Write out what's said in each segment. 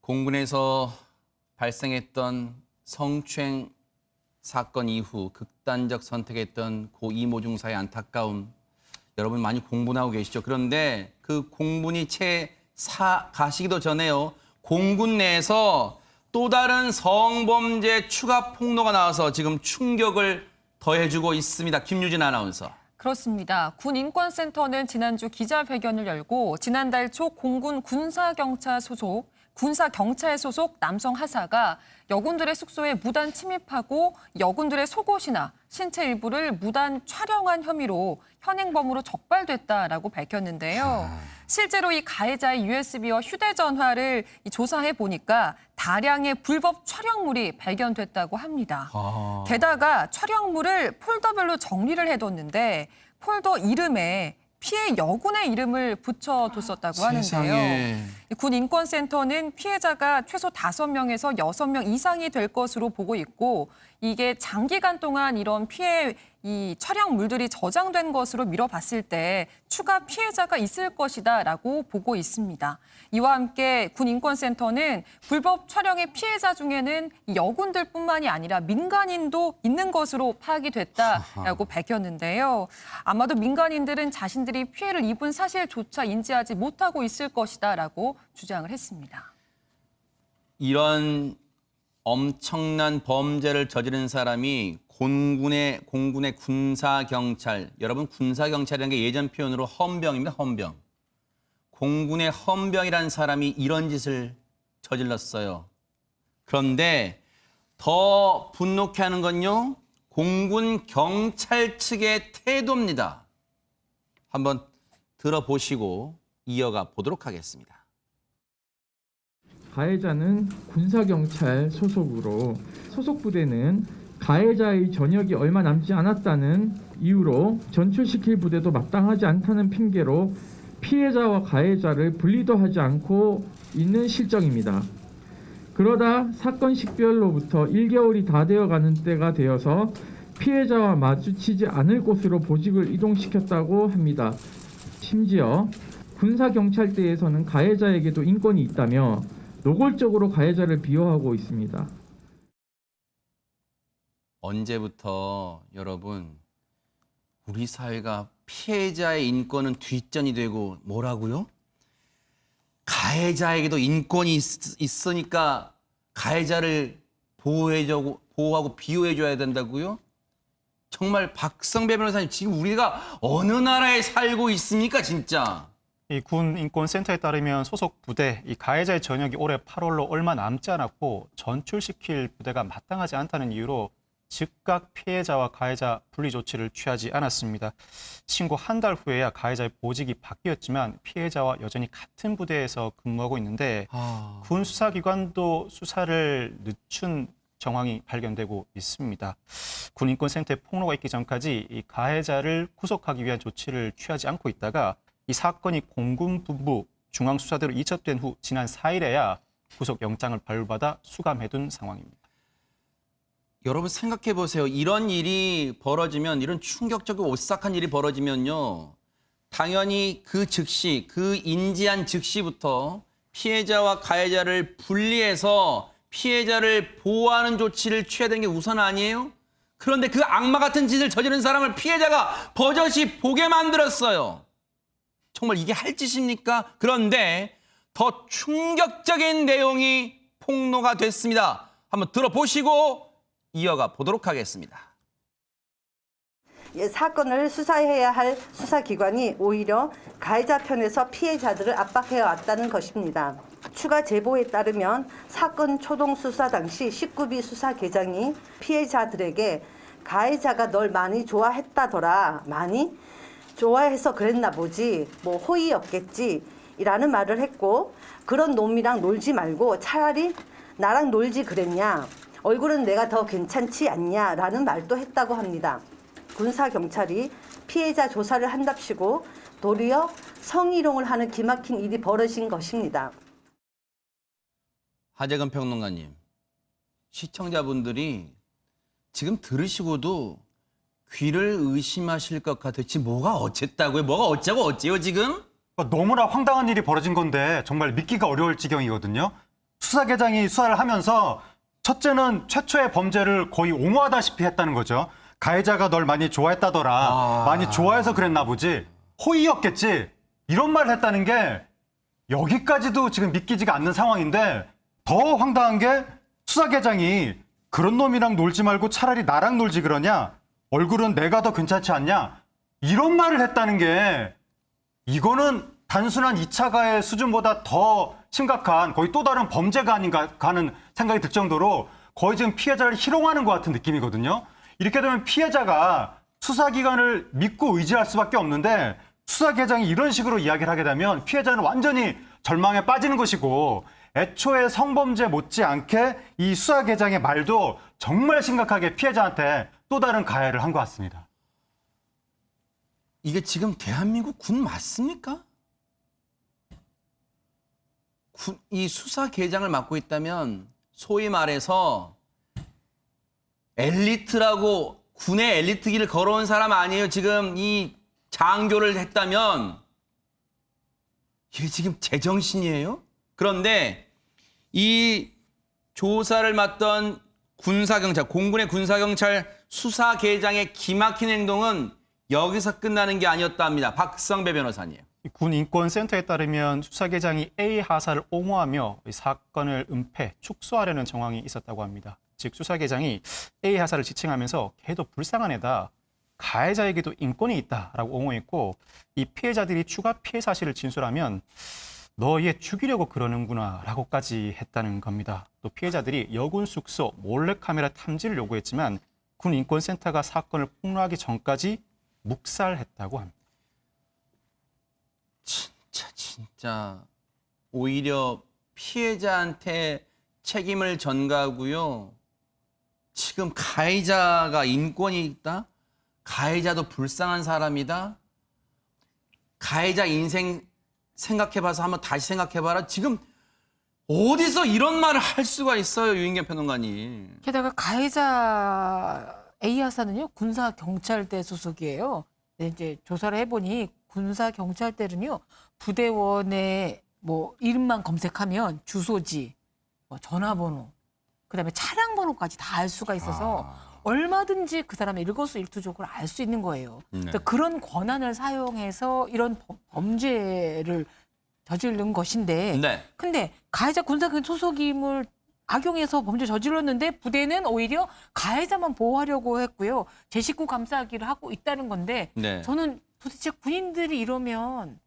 공군에서 발생했던 성추행 사건 이후 극단적 선택했던 고 이모 중사의 안타까움, 여러분 많이 공분하고 계시죠. 그런데 그 공분이 채 가시기도 전에요. 공군 내에서 또 다른 성범죄 추가 폭로가 나와서 지금 충격을 더해주고 있습니다. 김유진 아나운서. 그렇습니다. 군인권센터는 지난주 기자회견을 열고 지난달 초 공군 군사경찰 소속 남성 하사가 여군들의 숙소에 무단 침입하고 여군들의 속옷이나 신체 일부를 무단 촬영한 혐의로 현행범으로 적발됐다라고 밝혔는데요. 실제로 이 가해자의 USB와 휴대전화를 조사해 보니까 다량의 불법 촬영물이 발견됐다고 합니다. 게다가 촬영물을 폴더별로 정리를 해뒀는데 폴더 이름에 피해 여군의 이름을 붙여뒀었다고 하는데요. 군인권센터는 피해자가 최소 5명에서 6명 이상이 될 것으로 보고 있고 이게 장기간 동안 이런 피해 촬영물들이 저장된 것으로 미뤄봤을 때 추가 피해자가 있을 것이다라고 보고 있습니다. 이와 함께 군인권센터는 불법 촬영의 피해자 중에는 여군들뿐만이 아니라 민간인도 있는 것으로 파악이 됐다라고 밝혔는데요. 아마도 민간인들은 자신들이 피해를 입은 사실조차 인지하지 못하고 있을 것이다라고 주장을 했습니다. 이런 엄청난 범죄를 저지른 사람이 공군의 군사경찰, 여러분 군사경찰이라는 게 예전 표현으로 헌병입니다. 헌병. 공군의 헌병이라는 사람이 이런 짓을 저질렀어요. 그런데 더 분노케 하는 건요, 공군 경찰 측의 태도입니다. 한번 들어보시고 이어가 보도록 하겠습니다. 가해자는 군사경찰 소속으로 소속 부대는 가해자의 전역이 얼마 남지 않았다는 이유로 전출시킬 부대도 마땅하지 않다는 핑계로 피해자와 가해자를 분리도 하지 않고 있는 실정입니다. 그러다 사건 식별로부터 1개월이 다 되어가는 때가 되어서 피해자와 마주치지 않을 곳으로 보직을 이동시켰다고 합니다. 심지어 군사경찰대에서는 가해자에게도 인권이 있다며 노골적으로 가해자를 비호하고 있습니다. 언제부터 여러분 우리 사회가 피해자의 인권은 뒷전이 되고 뭐라고요? 가해자에게도 인권이 있으니까 가해자를 보호하고 비호해줘야 된다고요? 정말 박성배 변호사님, 지금 우리가 어느 나라에 살고 있습니까, 진짜? 이 군인권센터에 따르면 소속 부대, 이 가해자의 전역이 올해 8월로 얼마 남지 않았고 전출시킬 부대가 마땅하지 않다는 이유로 즉각 피해자와 가해자 분리 조치를 취하지 않았습니다. 신고 한 달 후에야 가해자의 보직이 바뀌었지만 피해자와 여전히 같은 부대에서 근무하고 있는데 군 수사기관도 수사를 늦춘 정황이 발견되고 있습니다. 군인권센터에 폭로가 있기 전까지 이 가해자를 구속하기 위한 조치를 취하지 않고 있다가 이 사건이 공군본부 중앙수사대로 이첩된 후 지난 4일에야 구속영장을 발부받아 수감해둔 상황입니다. 여러분 생각해 보세요. 이런 일이 벌어지면, 이런 충격적이고 오싹한 일이 벌어지면요, 당연히 그 즉시, 그 인지한 즉시부터 피해자와 가해자를 분리해서 피해자를 보호하는 조치를 취해야 되는 게 우선 아니에요? 그런데 그 악마 같은 짓을 저지른 사람을 피해자가 버젓이 보게 만들었어요. 정말 이게 할 짓입니까? 그런데 더 충격적인 내용이 폭로가 됐습니다. 한번 들어보시고 이어가 보도록 하겠습니다. 사건을 수사해야 할 수사기관이 오히려 가해자 편에서 피해자들을 압박해왔다는 것입니다. 추가 제보에 따르면 사건 초동 수사 당시 19비 수사계장이 피해자들에게 가해자가 널 많이 좋아했다더라. 많이? 좋아해서 그랬나 보지. 뭐 호의였겠지. 이라는 말을 했고, 그런 놈이랑 놀지 말고 차라리 나랑 놀지 그랬냐. 얼굴은 내가 더 괜찮지 않냐. 라는 말도 했다고 합니다. 군사경찰이 피해자 조사를 한답시고 도리어 성희롱을 하는 기막힌 일이 벌어진 것입니다. 하재근 평론가님, 시청자분들이 지금 들으시고도 귀를 의심하실 것 같아요. 지금 뭐가 어쨌다고요? 뭐가 어쩌고 어째요 지금? 너무나 황당한 일이 벌어진 건데 정말 믿기가 어려울 지경이거든요. 수사계장이 수사를 하면서 첫째는 최초의 범죄를 거의 옹호하다시피 했다는 거죠. 가해자가 널 많이 좋아했다더라. 많이 좋아해서 그랬나 보지. 호의였겠지. 이런 말을 했다는 게 여기까지도 지금 믿기지가 않는 상황인데 더 황당한 게 수사계장이 그런 놈이랑 놀지 말고 차라리 나랑 놀지 그러냐? 얼굴은 내가 더 괜찮지 않냐? 이런 말을 했다는 게 이거는 단순한 2차 가해 수준보다 더 심각한 거의 또 다른 범죄가 아닌가 하는 생각이 들 정도로 거의 지금 피해자를 희롱하는 것 같은 느낌이거든요. 이렇게 되면 피해자가 수사기관을 믿고 의지할 수밖에 없는데 수사계장이 이런 식으로 이야기를 하게 되면 피해자는 완전히 절망에 빠지는 것이고 애초에 성범죄 못지않게 이 수사계장의 말도 정말 심각하게 피해자한테 또 다른 가해를 한 것 같습니다. 이게 지금 대한민국 군 맞습니까? 이 수사계장을 맡고 있다면 소위 말해서 엘리트라고 군의 엘리트길을 걸어온 사람 아니에요. 지금 이 장교를 했다면 이게 지금 제정신이에요? 그런데 이 조사를 맡던 군사경찰, 공군의 군사경찰 수사계장의 기막힌 행동은 여기서 끝나는 게 아니었다 합니다. 박성배 변호사님. 군 인권센터에 따르면 수사계장이 A 하사를 옹호하며 이 사건을 은폐, 축소하려는 정황이 있었다고 합니다. 즉 수사계장이 A 하사를 지칭하면서 걔도 불쌍한 애다. 가해자에게도 인권이 있다라고 옹호했고 이 피해자들이 추가 피해 사실을 진술하면 너 얘 죽이려고 그러는구나 라고까지 했다는 겁니다. 또 피해자들이 여군 숙소 몰래카메라 탐지를 요구했지만 군 인권센터가 사건을 폭로하기 전까지 묵살했다고 합니다. 진짜 오히려 피해자한테 책임을 전가하고요. 지금 가해자가 인권이 있다? 가해자도 불쌍한 사람이다? 가해자 인생 생각해봐서 한번 다시 생각해봐라. 지금 어디서 이런 말을 할 수가 있어요, 유인경 평론가님. 게다가 가해자 A 하사는요 군사 경찰대 소속이에요. 네, 이제 조사를 해보니 군사 경찰대는요 부대원의 뭐 이름만 검색하면 주소지, 뭐 전화번호, 그다음에 차량 번호까지 다 알 수가 있어서 얼마든지 그 사람의 일거수일투족을 알 수 있는 거예요. 그러니까 그런 권한을 사용해서 이런 범죄를 저지른 것인데, 네. 근데 가해자 군사경 소속임을 악용해서 범죄 저질렀는데 부대는 오히려 가해자만 보호하려고 했고요. 제 식구 감싸기를 하고 있다는 건데 네. 저는 도대체 군인들이 이러면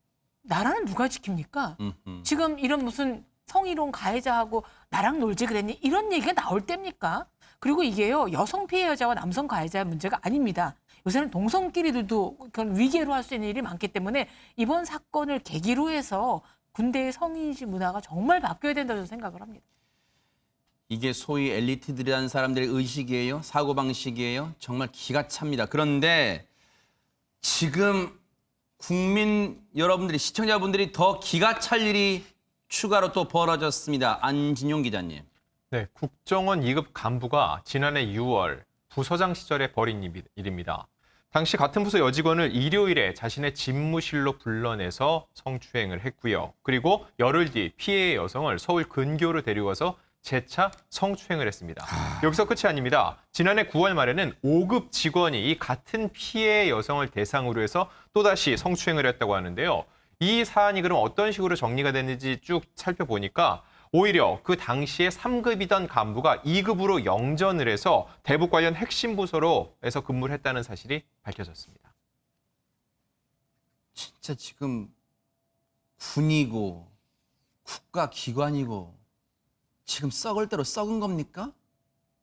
나라는 누가 지킵니까? 지금 이런 무슨 성희롱 가해자하고 나랑 놀지 그랬니? 이런 얘기가 나올 때입니까? 그리고 이게요 여성 피해자와 남성 가해자의 문제가 아닙니다. 요새는 동성끼리도 그런 위계로 할 수 있는 일이 많기 때문에 이번 사건을 계기로 해서 군대의 성인지 문화가 정말 바뀌어야 된다고 생각을 합니다. 이게 소위 엘리트들이라는 사람들의 의식이에요? 사고방식이에요? 정말 기가 찹니다. 그런데 지금 국민 여러분들이, 시청자분들이 더 기가 찰 일이 추가로 또 벌어졌습니다. 안진용 기자님. 네, 국정원 2급 간부가 지난해 6월 부서장 시절에 벌인 일입니다. 당시 같은 부서 여직원을 일요일에 자신의 집무실로 불러내서 성추행을 했고요. 그리고 열흘 뒤 피해 여성을 서울 근교로 데려와서 재차 성추행을 했습니다. 여기서 끝이 아닙니다. 지난해 9월 말에는 5급 직원이 이 같은 피해 여성을 대상으로 해서 또다시 성추행을 했다고 하는데요. 이 사안이 그럼 어떤 식으로 정리가 됐는지 쭉 살펴보니까 오히려 그 당시에 3급이던 간부가 2급으로 영전을 해서 대북 관련 핵심 부서로 해서 근무를 했다는 사실이 밝혀졌습니다. 진짜 지금 군이고 국가기관이고 지금 썩을 대로 썩은 겁니까?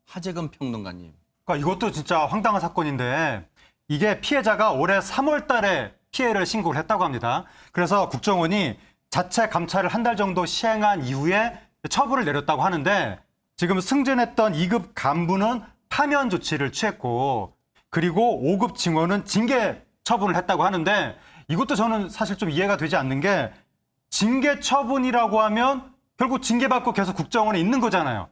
하재근 평론가님. 그러니까 이것도 진짜 황당한 사건인데 이게 피해자가 올해 3월 달에 피해를 신고를 했다고 합니다. 그래서 국정원이 자체 감찰을 한 달 정도 시행한 이후에 처분을 내렸다고 하는데 지금 승진했던 2급 간부는 파면 조치를 취했고 그리고 5급 직원은 징계 처분을 했다고 하는데 이것도 저는 사실 좀 이해가 되지 않는 게 징계 처분이라고 하면 결국 징계받고 계속 국정원에 있는 거잖아요.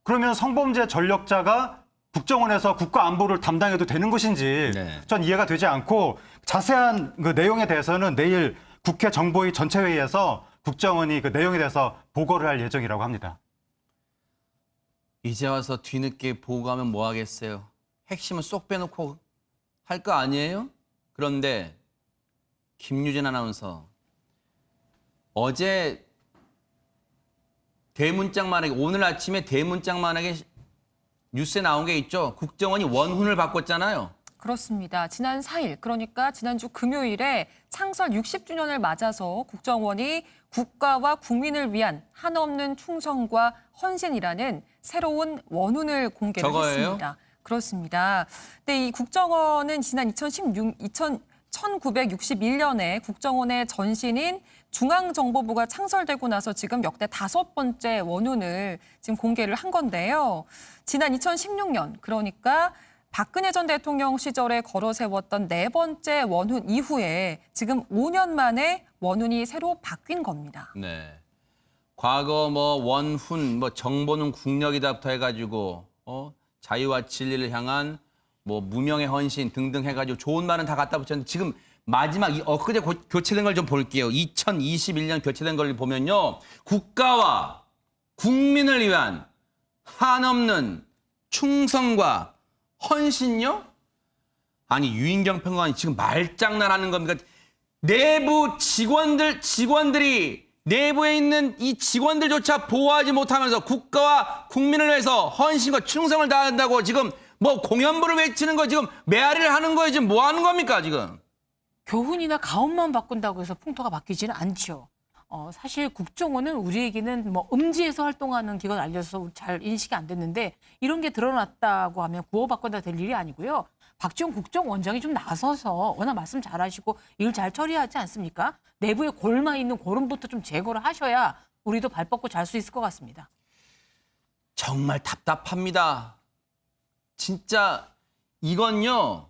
그러면 성범죄 전력자가 국정원에서 국가안보를 담당해도 되는 것인지 네. 전 이해가 되지 않고 자세한 그 내용에 대해서는 내일 국회 정보위 전체회의에서 국정원이 그 내용에 대해서 보고를 할 예정이라고 합니다. 이제 와서 뒤늦게 보고하면 뭐 하겠어요. 핵심은 쏙 빼놓고 할 거 아니에요? 그런데 김유진 아나운서 어제 대문짝만하게 오늘 아침에 대문짝만하게 뉴스에 나온 게 있죠. 국정원이 원훈을 바꿨잖아요. 그렇습니다. 지난 4일, 그러니까 지난주 금요일에 창설 60주년을 맞아서 국정원이 국가와 국민을 위한 한없는 충성과 헌신이라는 새로운 원훈을 공개를 저거예요? 했습니다. 그렇습니다. 근데 이 국정원은 지난 1961년에 국정원의 전신인 중앙정보부가 창설되고 나서 지금 역대 5번째 원훈을 지금 공개를 한 건데요. 지난 2016년, 그러니까 박근혜 전 대통령 시절에 걸어 세웠던 4번째 원훈 이후에 지금 5년 만에 원훈이 새로 바뀐 겁니다. 네. 과거 뭐 원훈, 뭐 정보는 국력이다부터 해가지고 자유와 진리를 향한 뭐 무명의 헌신 등등 해가지고 좋은 말은 다 갖다 붙였는데 지금 마지막 엊그제 교체된 걸 좀 볼게요. 2021년 교체된 걸 보면요. 국가와 국민을 위한 한없는 충성과 헌신요? 아니 유인경 평론가님 지금 말장난하는 겁니까? 내부 직원들이 내부에 있는 이 직원들조차 보호하지 못하면서 국가와 국민을 위해서 헌신과 충성을 다한다고 지금 뭐 공연부를 외치는 거 지금 메아리를 하는 거예요. 지금 뭐 하는 겁니까 지금? 교훈이나 가훈만 바꾼다고 해서 풍토가 바뀌지는 않죠. 사실 국정원은 우리에게는 뭐 음지에서 활동하는 기관 알려서 잘 인식이 안 됐는데 이런 게 드러났다고 하면 구호바꾼다 될 일이 아니고요. 박지원 국정원장이 좀 나서서 워낙 말씀 잘하시고 일 잘 처리하지 않습니까? 내부에 골마 있는 고름부터 좀 제거를 하셔야 우리도 발 뻗고 잘 수 있을 것 같습니다. 정말 답답합니다. 진짜 이건요.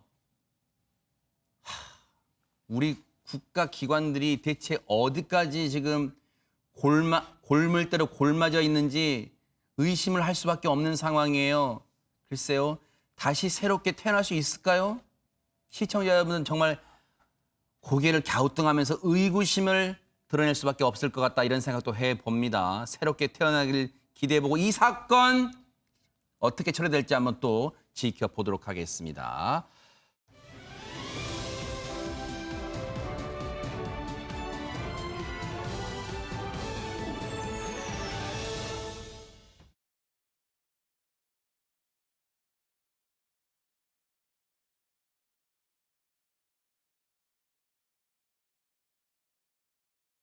우리 국가 기관들이 대체 어디까지 지금 골물대로 골마져 있는지 의심을 할 수밖에 없는 상황이에요. 글쎄요. 다시 새롭게 태어날 수 있을까요? 시청자 여러분은 정말 고개를 갸우뚱하면서 의구심을 드러낼 수밖에 없을 것 같다 이런 생각도 해봅니다. 새롭게 태어나길 기대해보고 이 사건 어떻게 처리될지 한번 또 지켜보도록 하겠습니다.